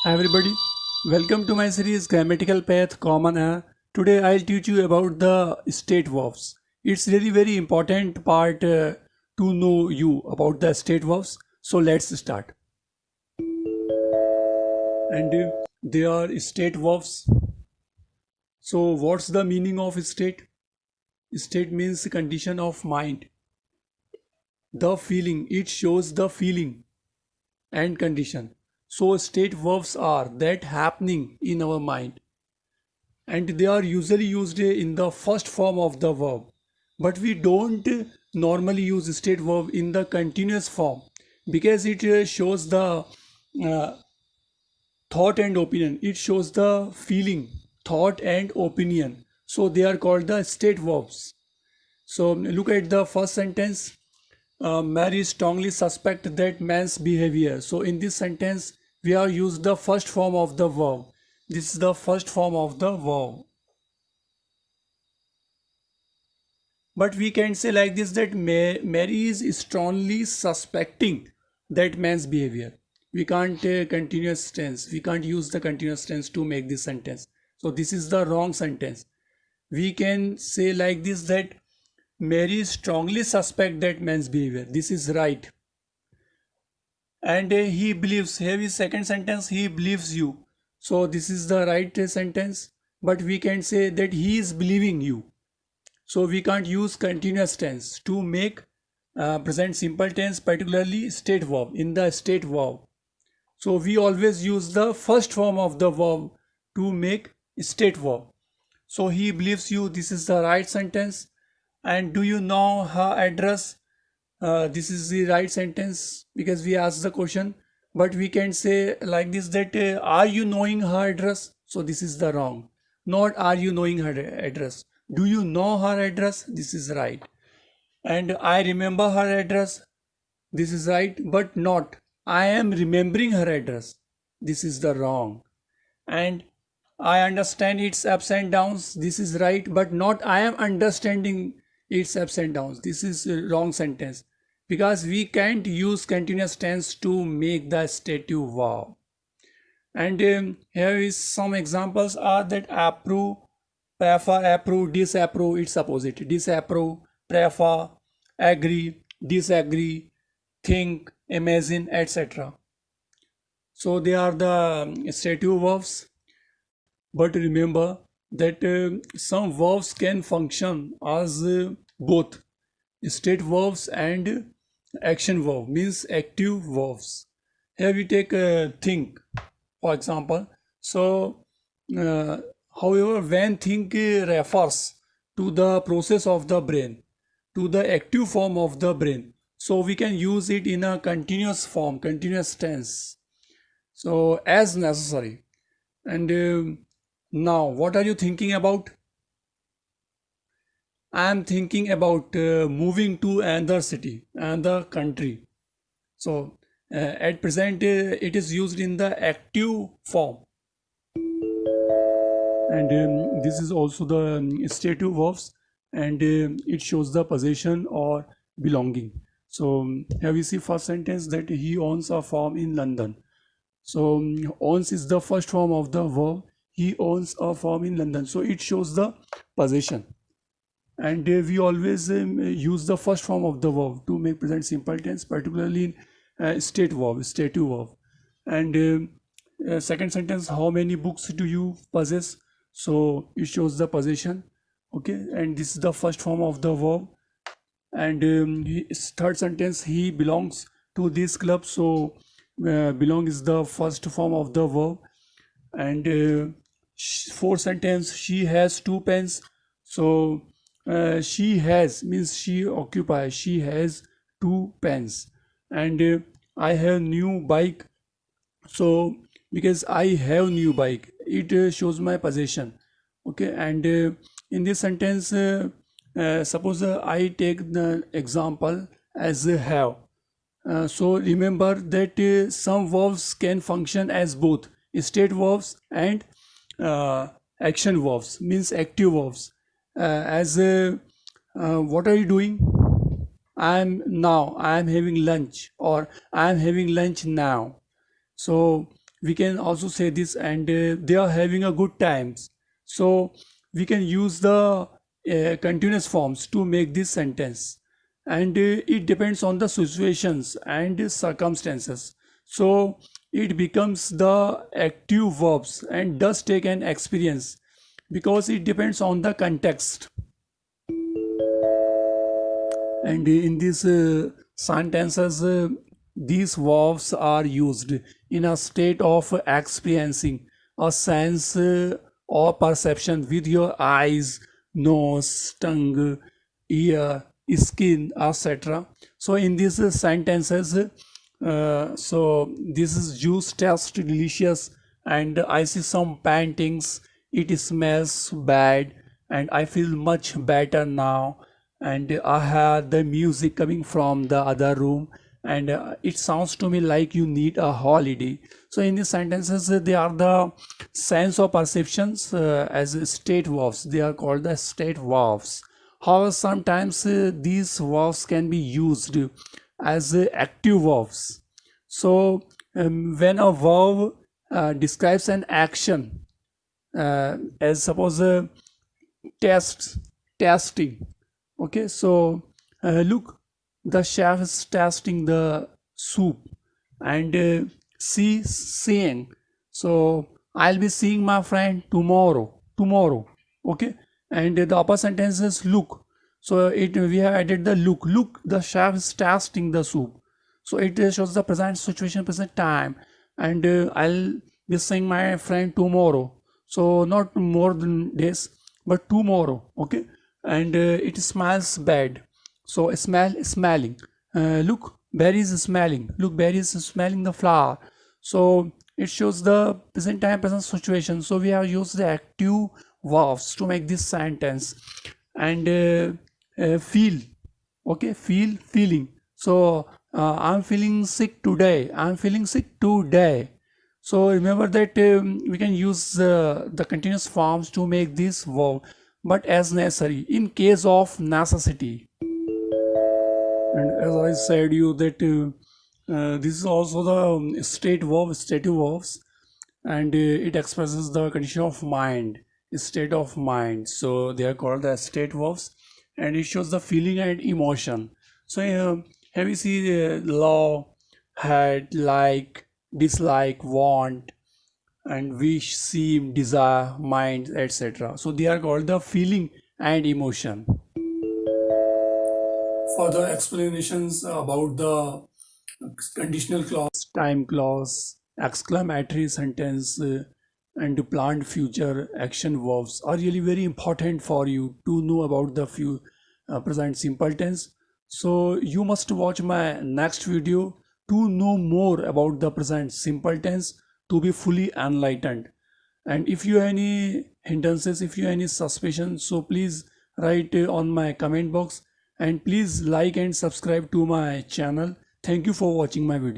Hi everybody, welcome to my series Grammatical Path Common A. Today I'll teach you about the state verbs. It's really very important part to know you about the state verbs. So let's start. And they are state verbs. So what's the meaning of state? State means condition of mind. The feeling, it shows the feeling and condition. So state verbs are that happening in our mind, and they are usually used in the first form of the verb, but we don't normally use state verb in the continuous form because it shows the uh, thought and opinion. It shows the feeling, thought and opinion, so they are called the state verbs. So look at the first sentence. Mary strongly suspect that man's behavior. So in this sentence we have used the first form of the verb. This is the first form of the verb. But we can say like this, that Mary is strongly suspecting that man's behavior. We can't continuous tense. We can't use the continuous tense to make this sentence. So this is the wrong sentence. We can say like this, that Mary strongly suspect that man's behavior. This is right. And he believes. Here is second sentence. He believes you. So this is the right sentence. But we can say that he is believing you. So we can't use continuous tense to make present simple tense, particularly state verb, in the state verb. So we always use the first form of the verb to make state verb. So he believes you. This is the right sentence. And do you know her address? This is the right sentence because we asked the question. But we can say like this, that are you knowing her address? So this is the wrong. Not are you knowing her address. Do you know her address? This is right. And I remember her address. This is right, but not I am remembering her address. This is the wrong. And I understand its ups and downs. This is right, but not I am understanding its ups and downs. This is a wrong sentence because we can't use continuous tense to make the stative verb. And here is some examples are that approve, prefer, approve, disapprove, its opposite. Disapprove, prefer, agree, disagree, think, imagine, etc. So they are the stative verbs. But remember that some verbs can function as both state verbs and action verb, means active verbs. Here we take think, for example. So however, when think refers to the process of the brain, to the active form of the brain, so we can use it in a continuous form, continuous tense, so as necessary. And now what are you thinking about? I am thinking about moving to another city, another country. So at present it is used in the active form. And this is also the stative verbs, and it shows the possession or belonging. So here we see first sentence, that he owns a farm in London. So owns is the first form of the verb. He owns a farm in London. So it shows the possession. And we always use the first form of the verb to make present simple tense, particularly in state verb, stative verb. And second sentence, how many books do you possess? So it shows the possession. Okay, and this is the first form of the verb. And third sentence, he belongs to this club. So belong is the first form of the verb. And fourth sentence, she has 2 pens. So she has means she occupies, she has 2 pens. And I have new bike. So because I have new bike, it shows my possession. Okay, and in this sentence, suppose I take the example as have. So remember that some verbs can function as both state verbs and action verbs, means active verbs. What are you doing? I am having lunch, or I am having lunch now. So we can also say this, and they are having a good times. So we can use the continuous forms to make this sentence, and it depends on the situations and circumstances. So it becomes the active verbs and does take an experience because it depends on the context. And in these sentences, these verbs are used in a state of experiencing a sense or perception with your eyes, nose, tongue, ear, skin, etc. So in these sentences, so this is juice taste delicious, and I see some paintings, it smells bad, and I feel much better now, and I heard the music coming from the other room, and it sounds to me like you need a holiday. So in these sentences, they are the sense or perceptions as state verbs. They are called the state verbs. However, sometimes these verbs can be used as active verbs. So when a verb describes an action, as suppose test, testing. Okay, so look, the chef is tasting the soup, and she saying, so I'll be seeing my friend tomorrow. Okay, and the upper sentence is look. So it we have added the look, the chef is tasting the soup. So it shows the present situation, present time, and I'll be seeing my friend tomorrow. So not more than days, but tomorrow. Okay, and it smells bad. So smelling. Look, Barry is smelling. Look, Barry is smelling the flower. So it shows the present time, present situation. So we have used the active verbs to make this sentence. And feel. Okay, feeling. So I'm feeling sick today. I'm feeling sick today. So remember that we can use the continuous forms to make this verb, but as necessary in case of necessity. And as I said you that this is also the state verb, stative verbs, and it expresses the condition of mind, state of mind. So they are called the state verbs, and it shows the feeling and emotion. So have you seen love, had, like, dislike, want, and wish, seem, desire, mind, etc. So they are called the feeling and emotion. Further explanations about the conditional clause, time clause, exclamatory sentence, and the planned future action verbs are really very important for you to know about the few present simple tense. So you must watch my next video to know more about the present simple tense, to be fully enlightened. And if you have any hindrances, if you have any suspicions, so please write on my comment box, and please like and subscribe to my channel. Thank you for watching my video.